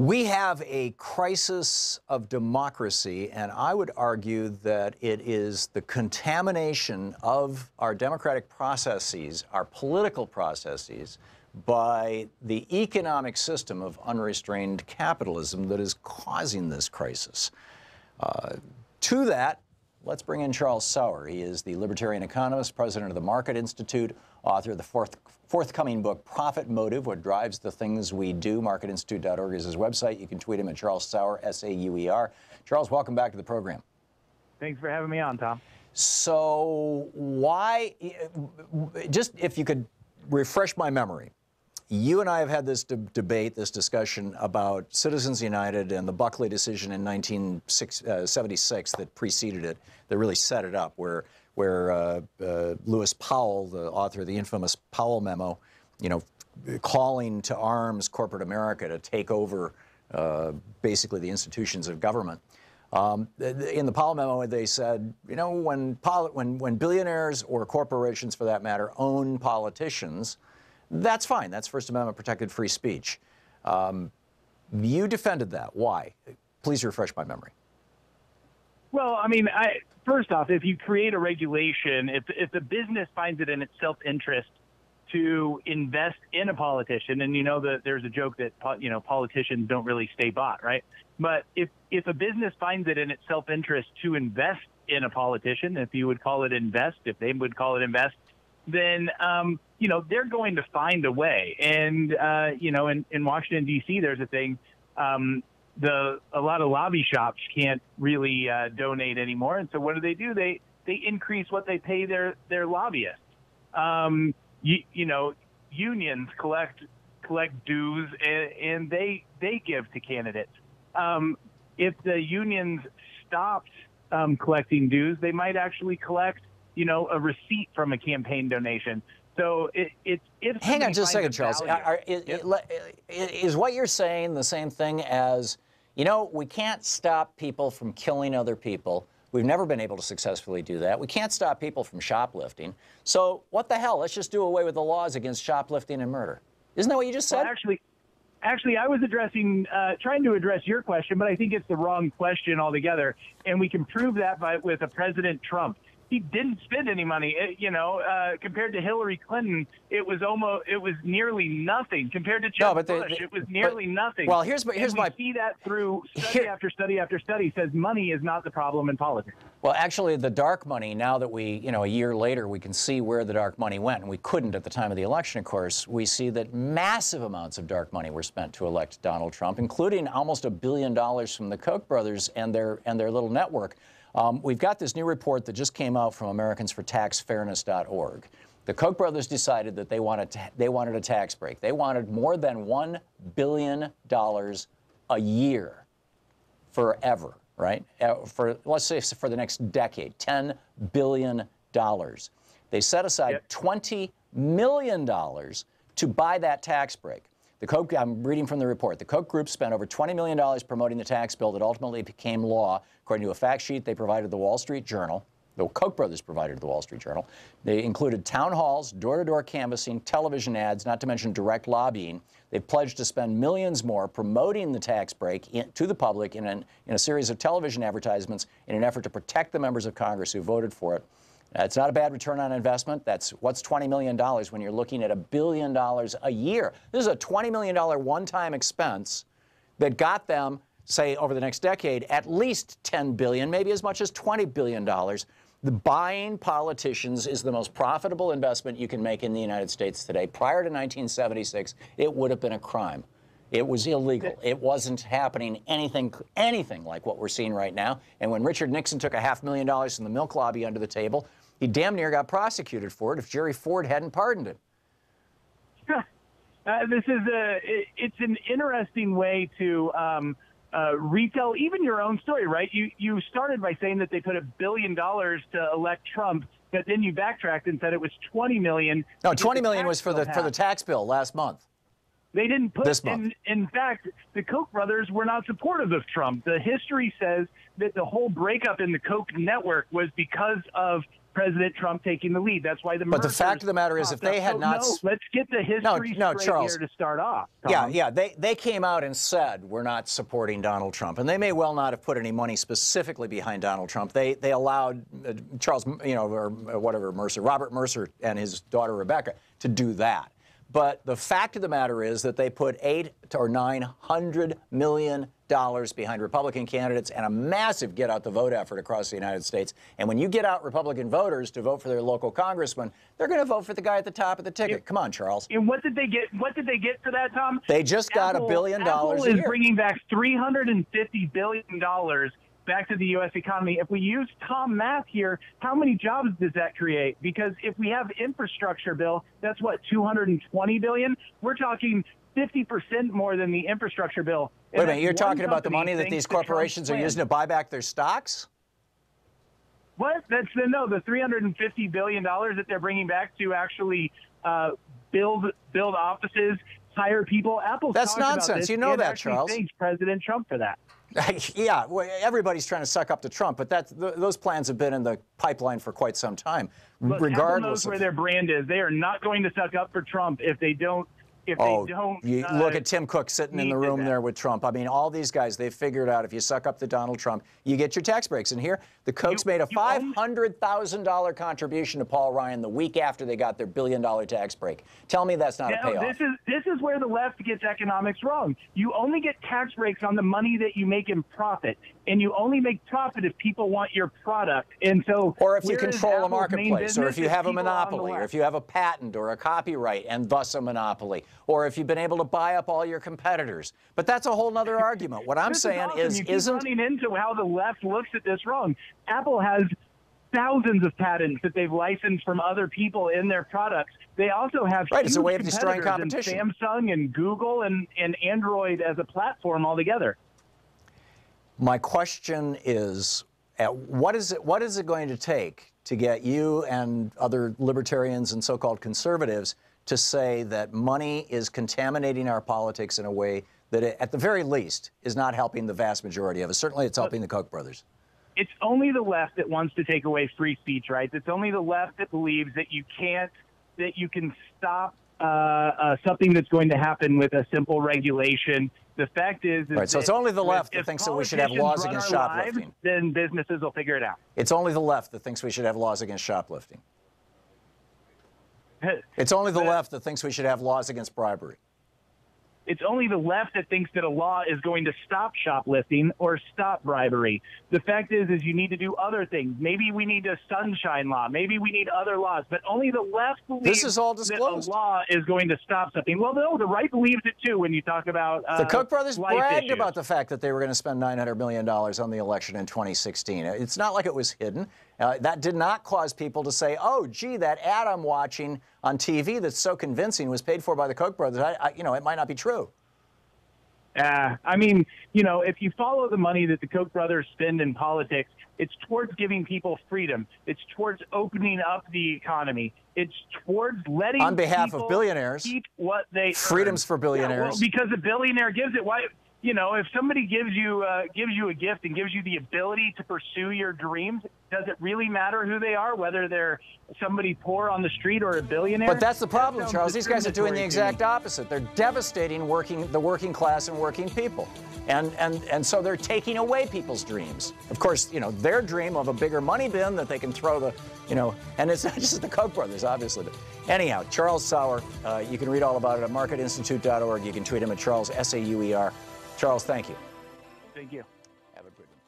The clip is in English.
We have a crisis of democracy, and I would argue that it is the contamination of our democratic processes, our political processes, by the economic system of unrestrained capitalism that is causing this crisis. To that, let's bring in Charles Sauer. He is the Libertarian Economist, president of the Market Institute, author of the forthcoming book, Profit Motive, What Drives the Things We Do. MarketInstitute.org is his website. You can tweet him at Charles Sauer, S-A-U-E-R. Charles, welcome back to the program. Thanks for having me on, Tom. So why, just if you could refresh my memory, you and I have had this debate, this discussion about Citizens United and the Buckley decision in 1976 that preceded it, that really set it up, where Lewis Powell, the author of the infamous Powell Memo, calling to arms corporate America to take over basically the institutions of government. In the Powell Memo, they said, when billionaires or corporations, for that matter, own politicians, that's fine. That's First Amendment protected free speech. You defended that. Why? Please refresh my memory. Well, I mean, first off, if you create a regulation, if the business finds it in its self-interest to invest in a politician, and that there's a joke that politicians don't really stay bought, right? But if a business finds it in its self-interest to invest in a politician, if you would call it invest, if they would call it invest, then they're going to find a way. And in Washington D.C., there's a thing. A lot of lobby shops can't really donate anymore, and so what do? They increase what they pay their lobbyists. Unions collect dues, and they give to candidates. If the unions stopped collecting dues, they might actually collect a receipt from a campaign donation. So hang on just a second, Charles. Is what you're saying the same thing as, we can't stop people from killing other people. We've never been able to successfully do that. We can't stop people from shoplifting. So what the hell? Let's just do away with the laws against shoplifting and murder. Isn't that what you just said? Well, actually, I was trying to address your question, but I think it's the wrong question altogether. And we can prove that with President Trump. He didn't spend any money, compared to Hillary Clinton. It was nearly nothing. Compared to Bush, it was nearly nothing. Well, we see that through study after study after study says money is not the problem in politics. Well, actually, the dark money, now that a year later, we can see where the dark money went, and we couldn't at the time of the election, of course. We see that massive amounts of dark money were spent to elect Donald Trump, including almost $1 billion from the Koch brothers and their little network. We've got this new report that just came out from AmericansForTaxFairness.org. The Koch brothers decided that they wanted a tax break. They wanted more than $1 billion a year forever, right? Let's say for the next decade, $10 billion. They set aside $20 million to buy that tax break. I'm reading from the report. The Koch group spent over $20 million promoting the tax bill that ultimately became law, according to a fact sheet they provided the Wall Street Journal. The Koch brothers provided the Wall Street Journal. They included town halls, door-to-door canvassing, television ads, not to mention direct lobbying. They pledged to spend millions more promoting the tax break to the public in a series of television advertisements in an effort to protect the members of Congress who voted for it. It's not a bad return on investment. What's $20 million when you're looking at $1 billion a year? This is a $20 million one-time expense that got them, say, over the next decade, at least $10 billion, maybe as much as $20 billion. The buying politicians is the most profitable investment you can make in the United States today. Prior to 1976, it would have been a crime. It was illegal. It wasn't happening anything like what we're seeing right now. And when Richard Nixon took $500,000 from the milk lobby under the table, he damn near got prosecuted for it if Jerry Ford hadn't pardoned him. It's an interesting way to retell even your own story, right? You started by saying that they put $1 billion to elect Trump, but then you backtracked and said it was $20 million. No, $20 million was for the tax bill last month. They didn't put this month. In fact, the Koch brothers were not supportive of Trump. The history says that the whole breakup in the Koch network was because of President Trump taking the lead. That's why the But the fact of the matter is, if they had not... No, let's get the history straight Charles, here to start off, Tom. Yeah, they came out and said, we're not supporting Donald Trump. And they may well not have put any money specifically behind Donald Trump. They allowed Charles, or whatever, Robert Mercer and his daughter Rebecca to do that. But the fact of the matter is that they put $800 or $900 million behind Republican candidates and a massive get-out-the-vote effort across the United States. And when you get out Republican voters to vote for their local congressman, they're going to vote for the guy at the top of the ticket. Come on, Charles. And what did they get? What did they get for that, Tom? They just got $1 billion a year. Apple is bringing back $350 billion back to the U.S. economy. If we use Tom math here, how many jobs does that create? Because if we have infrastructure bill, that's what, $220 billion? We're talking 50% more than the infrastructure bill. Wait a minute, you're talking about the money that these corporations are using to buy back their stocks? What? That's the $350 billion that they're bringing back to actually build offices, hire people. Apple's That's talked about nonsense. this. You know It that, actually Charles. thanks President Trump for that. Yeah, well, everybody's trying to suck up to Trump, but those plans have been in the pipeline for quite some time. Look, regardless Apple knows where their brand is. They are not going to suck up for Trump if they don't. You look at Tim Cook sitting in the room there with Trump. I mean, all these guys, they've figured out if you suck up to Donald Trump, you get your tax breaks. And here, the Kochs made a $500,000 contribution to Paul Ryan the week after they got their $1 billion tax break. Tell me that's not a payoff. This is where the left gets economics wrong. You only get tax breaks on the money that you make in profit, and you only make profit if people want your product. And so, or if you control a marketplace, or if you have a monopoly, or if you have a patent or a copyright and thus a monopoly, or if you've been able to buy up all your competitors. But that's a whole other argument. What I'm saying is, you keep running into how the left looks at this wrong. Apple has thousands of patents that they've licensed from other people in their products. They also have it's a way of destroying competition. In Samsung and Google and Android as a platform altogether. My question is, what is it going to take to get you and other libertarians and so-called conservatives to say that money is contaminating our politics in a way that, at the very least, is not helping the vast majority of us? Certainly, it's helping the Koch brothers. It's only the left that wants to take away free speech rights. It's only the left that believes that you can stop something that's going to happen with a simple regulation. The fact is right, so it's only the left that thinks that we should have laws against shoplifting. Then businesses will figure it out. It's only the left that thinks we should have laws against shoplifting. It's only the left that thinks we should have laws against bribery. It's only the left that thinks that a law is going to stop shoplifting or stop bribery. The fact is you need to do other things. Maybe we need a sunshine law. Maybe we need other laws. But only the left believes this is all disclosed. That a law is going to stop something. Well, no, the right believes it too when you talk about the Koch brothers bragged issues. about the fact that they were going to spend $900 million on the election in 2016. It's not like it was hidden. That did not cause people to say, oh, gee, that ad I'm watching on TV that's so convincing was paid for by the Koch brothers. It might not be true. I mean, if you follow the money that the Koch brothers spend in politics, it's towards giving people freedom. It's towards opening up the economy. It's towards letting on behalf people of billionaires keep what they freedoms earn. For billionaires. Yeah, well, because a billionaire gives it. Why? If somebody gives you a gift and gives you the ability to pursue your dreams, does it really matter who they are, whether they're somebody poor on the street or a billionaire? But that's the problem, Charles. These guys are doing the exact opposite. They're devastating the working class and working people. And so they're taking away people's dreams. Of course, their dream of a bigger money bin that they can throw and it's not just the Koch brothers, obviously. But anyhow, Charles Sauer, you can read all about it at marketinstitute.org. You can tweet him at Charles, S-A-U-E-R. Charles, thank you. Thank you. Have a good one.